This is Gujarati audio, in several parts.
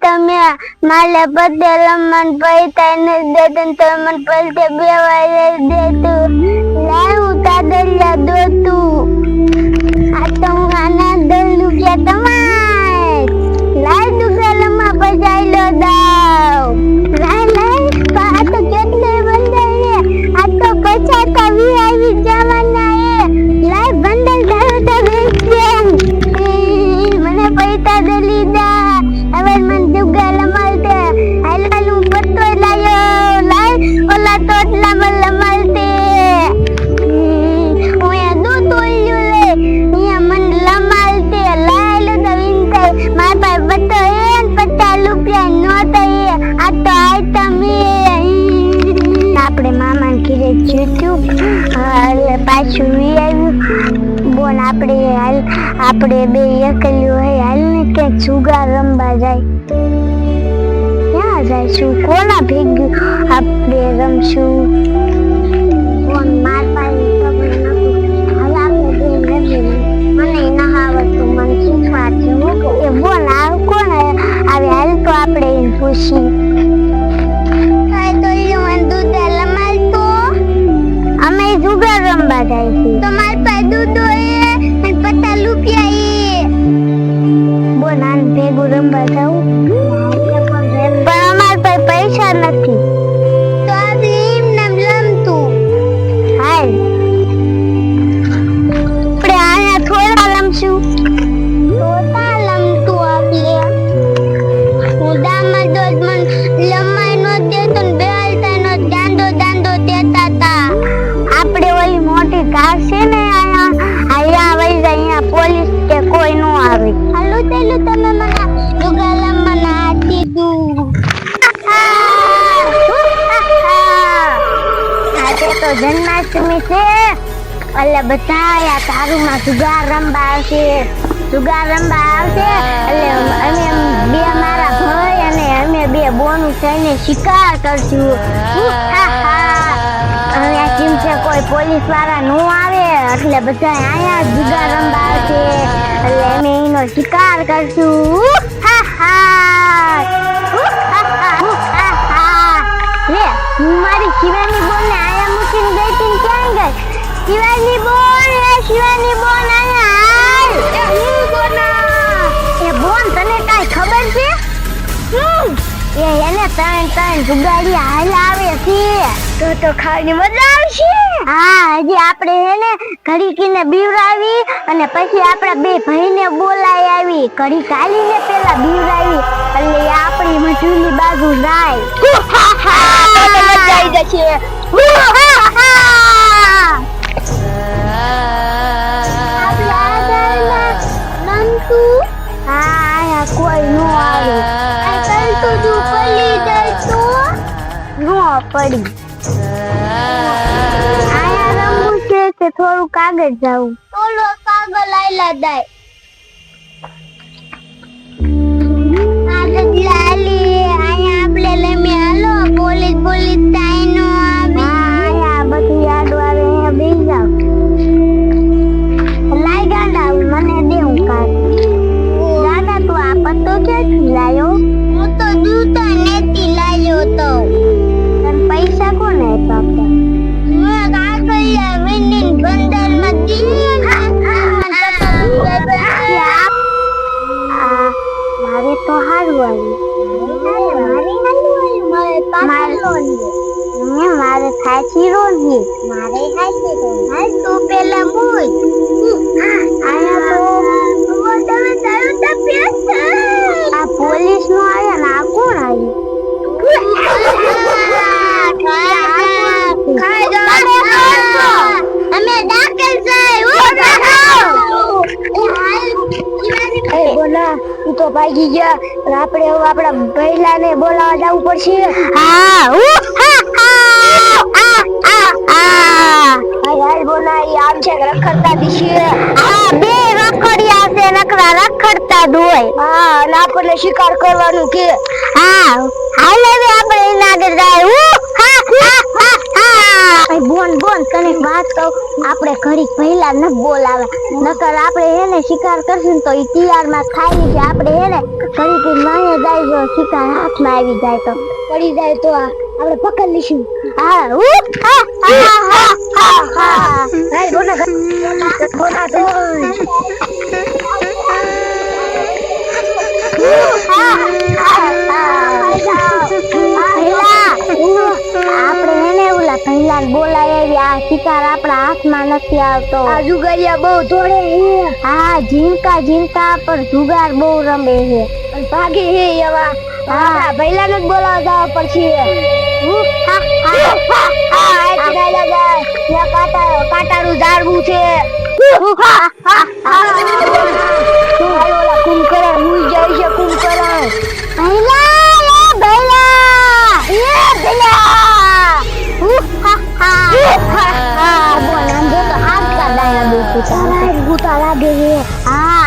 તમે માલે પટેલ મન પૈતા ન દેતન તો મન પલતે બેવાય દેતું લાય ઉતાદલ્યા દોતું આ તો આના દલ્લુ કે તમાય લાય દુગલમાં પજાઈ લો દાવ લાય પા તો કેટલે બંધાય આ તો પછા કવી આવી જવાના લાય બંધલ ધારો તો બેસ્ટ મને પૈતા દલી દા હવે મન દુગલ મળતે હાલનું પત્તો લાયો લાય ઓલા તોટલા મલ મળતે ઓયા દો તોલ્યું લે અહીંયા મન લમાલતે લાયલો તો વિનતે માર પાસે પત્તો એન 50 રૂપિયા નોતા આ તો આય તમે આપણે મામા ઘરે જૂતું એટલે પાછું વી આવ્યું બોન આપણે બે એકલ્યું હોય હાલ ને ક્યાંક જુગાર રમવા જાય ક્યાં જઈશું કોના ભેગું આપણે રમશું બોન માર પાસે ખબર નથી હવે આપણે બે નથી મને ના આવડતું મને શીખવાડશે એ બોન આવ કોણ આવે હાલ તો આપણે એને પૂછી અમે જુગાર રમવા જાય છે તમાર પાસે દૂધ હોય અને 50 રૂપિયા બોન આન ભેગું રમવા જાઉં પણ અમાર પાસે પૈસા નથી તો આપણે એમ નામ રમતું હાલ આપણે આયા થોડા રમશું થોડા રમતું આપણે ઉદામાં દોડ મન લમાઈ નો દેતો ને બેલતા નો દાંડો દેતા તા આપણે ઓલી મોટી કાર છે ને અહીંયા વઈ જાય અહીંયા પોલીસ કે કોઈ નો આવે હાલો તેલું તમે મને દુગાલમ મને આતી દઉં આજે તો જન્માષ્ટમી છે એટલે બધા આ તારુમાં જુગાર રમવા આવશે એટલે અમે બે મારા ભાઈ અને અમે બે બોનું થઈને શિકાર કરશું અહીંયા કેમ છે કોઈ પોલીસ વાળા નો આવે એટલે બધા અહીંયા જુગાર રમવા આવશે એટલે અમે એનો શિકાર કરશું લે હું મારી શિવાની બોન ને આયા મૂકીને ગઈ હતી ક્યાં ગઈ શિવાની બોન આયા એ બોન તને કાઈ ખબર છે એ એને ત્રણ જુગાડી હાલ આવે છે તો ખાવાની મજા આવશે હા હજી આપણે એને ઘડીકીને બીવરાવી અને પછી આપણા બે ભાઈને બોલાઈ આવી ઘડી કાલીને પેલા બીવરાવી એટલે આપણી મજૂરી બાજુ જાય તો મજા આવી જશે કોઈ નો આવે પડી આયા રમવું છે કે થોડું કાગળ જાવું થોડો કાગળ લાયલા દાય કાગળ લાલી આયા આપણે લેમે હાલો પોલીસ તાઈ નો આવે આયા બધું યાદ આવે હે બેસી જાવ લાઈ ગાંડા મને દેવું કાગળ દાદા તું આ પત્તો ક્યાંથી લાયો હું તો દૂતા નેતી લાયો તો પૈસા કોને આપ્યા મેં કાગળિયા વિનિન બંદર માં મારે તો હારવું મારે થાચી રોજી મારે થાચી રોજી તું પેલા બોલ આયા તો તમે તારું તપ્યા આ પોલીસ નો આયા ને આ કોણ આવ્યું અમે દાખલ છે બોલા તું તો ભાગી ગયા આપણે હવે આપણા પહેલાને બોલાવા જવું પડશે હાલ બોલા આમ છે રખડતા દીશે બે રખડિયા છે નકરા રખડતા દોય અને આપણને શિકાર કરવાનું કે હાલ હવે આપણે એના આગળ જાય બોન તને વાત કહું આપણે ઘડી પહેલા ન બોલાવે નકર આપણે એને શિકાર કરશું તો ઈ તૈયારમાં ખાઈ કે આપણે એને ઘડી કે નાય જાય શિકાર હાથમાં આવી જાય તો પડી જાય તો આપણે પકડી લઈશું. હા આપણે એને ઓલા પહેલા બોલાવી આ શિકાર આપણા હાથમાં નથી આવતો. આ જુગારિયા બહુ દોડે છે. હા ઝીંકા ઝીંકા પર જુગાર બહુ રમે છે અને ભાગે છે એવા. હા પહેલાને જ બોલાવવા જવા પડશે. કાંટાળું ઝાડવું છે. કુંભકરણ હુઈ જાય છે. કુંભકરણ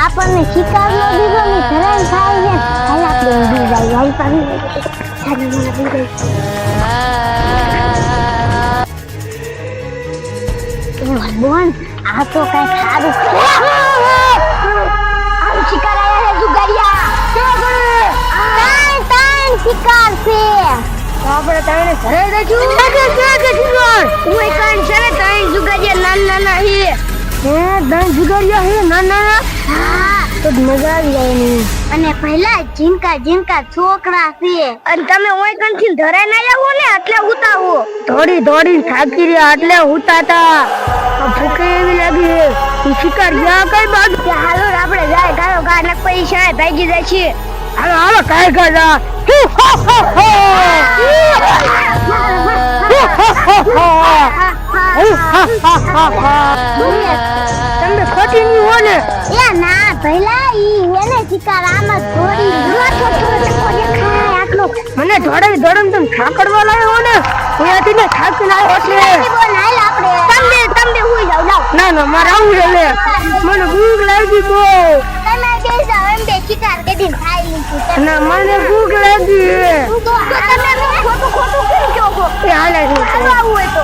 આપણને શિકાર નો દીધો ને ધરાઈ થાય છે. હાલ આપણે ઊભી જાય. હાલ પાણી બોન આ તો કઈ સારું શિકાર આયા હે જુગારિયા. ત્રણ શિકાર છે. આપણે ત્રણે ઘરે જઈશું. હું એકણ છે ને ત્રણ જુગારિયા નાના નાના હે. હે ત્રણ જુગારિયા હે નાના નાના. હા તો મજા આવી જાય ને. અને પહેલા ઝીંકા ઝીંકા છોકરા છે અને તમે ઓય કણથી ધરાઈ ના આવો ને એટલે ઉતાવો. થોડી થોડી થાકી રહ્યા એટલે ઉતાતા. ભૂખ એવી લાગી છે. શિકાર ગયા કઈ બાજુ. હાલો આપણે જાય ગાયો ગા ને પૈસા ભાગી જાય છે. હાલો હાલો કાઈ ગા તમે ખોટી ની હો ને. એ ના પહેલા ઈ એને શિકાર આમ જ થોડી આટલો મને ધોડાવી ધોડાવી તમે ઠાકડવા લાવ્યો ને. અહીંયાથી ને થાકીને આવ્યો છે. તમે હુઈ જાવ જાવ. ના ના મારે આવું છે લે. મને ભૂખ લાગી બહુ. તમે બેસા એમ બે શિકાર કેદી ખાઈ લીધું. ના મને ભૂખ લાગી. તો તમે ખોટું ખોટું કેમ કહો છો. એ હાલે છે. આવું હોય તો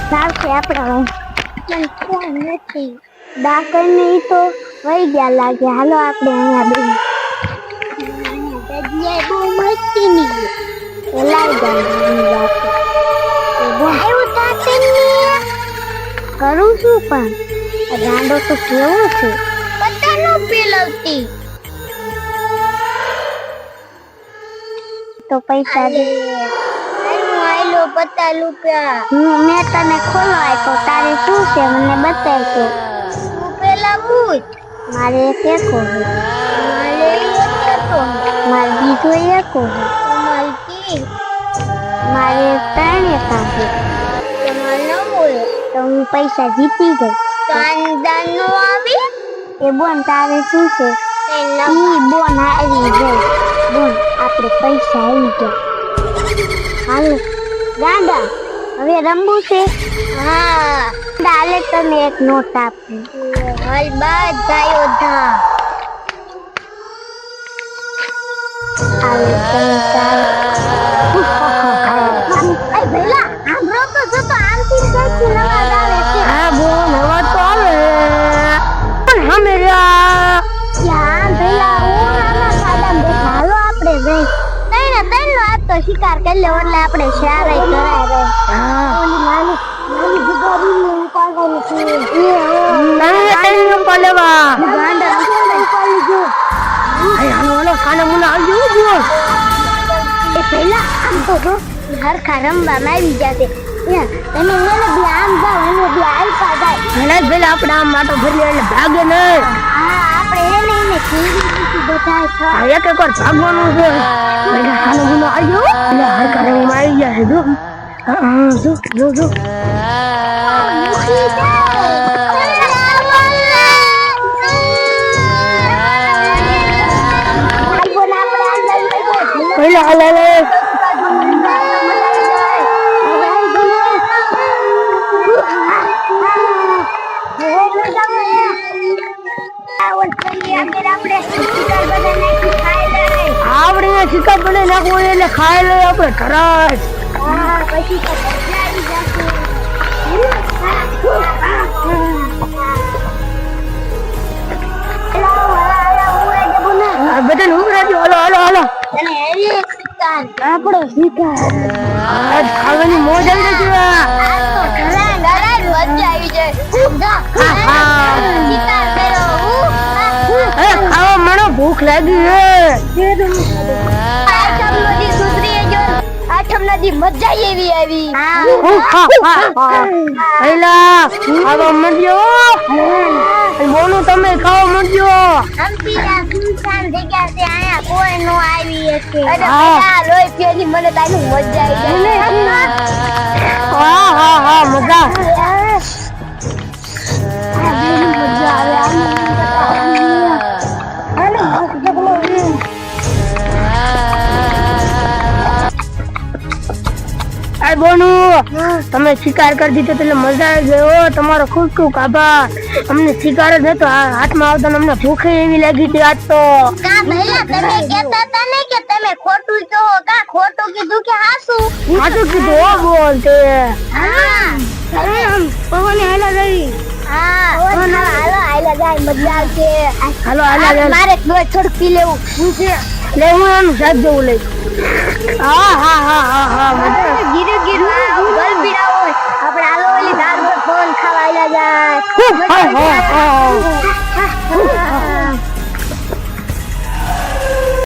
સારશે આપણા કોણ નથી. ડાકર ને તો વહી ગયા લાગે. હાલો આપણે અહીંયા બે બહુ મસ્તી ની લાઈ જાય. કરું છું પણ ગાંડો તો કેવો છે. પતા નો પેલવતી તો પૈસા દે. આયલો 50 રૂપિયા. મેં તને ખોલો આપ્યો. તારે શું છે મને બતાય તો. તું પેલા પૂછ. મારે એક એકો છે. મારે એકો. મારે બીજો એકો છે. તમારી મારે ત્રણ એકા છે. તમારે ન બોલે તો હું પૈસા જીતી ગઈ. કાંદા નો આવી. એ બોન તારે શું છે. ઈ બોન આવી ગઈ. બોન આપણે પૈસા આવી ગયા. હાલો ગાંડા હવે રમવું છે. હા ડાલે તને એક નોટ આપું. હાલ બાદ જાયો ધા. હાલ પૈસા. એ ભેલા આમ રોતો જોતો આમથી કઈથી નવાજ આવે છે. હા બોન નવાજ તો આવે પણ હમે યા ભેલા હું આના સાદા બેઠા. હાલો આપણે જઈ તૈનો આપ તો શિકાર કરી લે એટલે આપણે શારે કરાય રે. હા ઓલી નાની નાની જુગારી ને ઉપાડવાની છે. નાની તૈનો કોલેવા ગાંડા ઉપાડી જો. આય હાલો ખાના મુના આવજો જો. એ પહેલા આમ તો જો હરખા રમવામાં આવી જશે. તમે એને બી આમ જાવ એને બી આલપા જાય. ભલે ભલે આપણે આમ માટો ભરી એટલે ભાગે નહીં. હા આપણે એને કેવી રીતે બધાય થાય. એક એક વાર ભાગવાનું છે. પહેલા ખાનો ગુનો આવજો એટલે હરખા રમવામાં આવી જશે. જો હા જો જો પહેલા હાલે આવડે શિકાર બને નાખવો એટલે ખાઈ લે આપણે ખરાજ. પછી આ બધાને ઉભરાજો. હાલો હાલો હાલો. અને એવી શિકાર આપણો શિકાર આજ ખાવાની મોજ આવી રહી છે. શિકાર કર્યો અરે ખાવા મળો, ભૂખ લાગી છે. આઠમ નદી મજા એવી આવી પહેલા ખાવા મળ્યો. બોનું તમે ખાવા મળ્યો. સુનસાન જગ્યા છે આયા કોઈ નો આવી હશે અરે હા. બેટા લોહી પીવાની મને તારી મજા આવી જાય હા હા હા મજા. આ બોનું તમે શિકાર કરી દીધો એટલે મજા આવી ગયો. તમારો ખૂબ ખૂબ આભાર. અમને શિકાર જ હતો હાથમાં આવતા ને અમને ભૂખ એવી લાગી હતી આજ તો. કા ભૈયા તમે કહેતા હતા ને કે તમે ખોટું કહો કા ખોટું કીધું કે હાસું સાચું કીધું હો બોલ તે. હા પવને હાલા રહી. હા હાલો હાલો જાય મજા આવશે હાલો હાલો હાલો. મારે થોડું પી લેવું લે હું એનું શાક જેવું લઈ. હા હા હા હા હા મજા. ગીરું ગીરું ગલ પીડા હોય આપણે હાલો ઓલી દાળ પર ફોન ખાવા આયલા જાય હા હા હા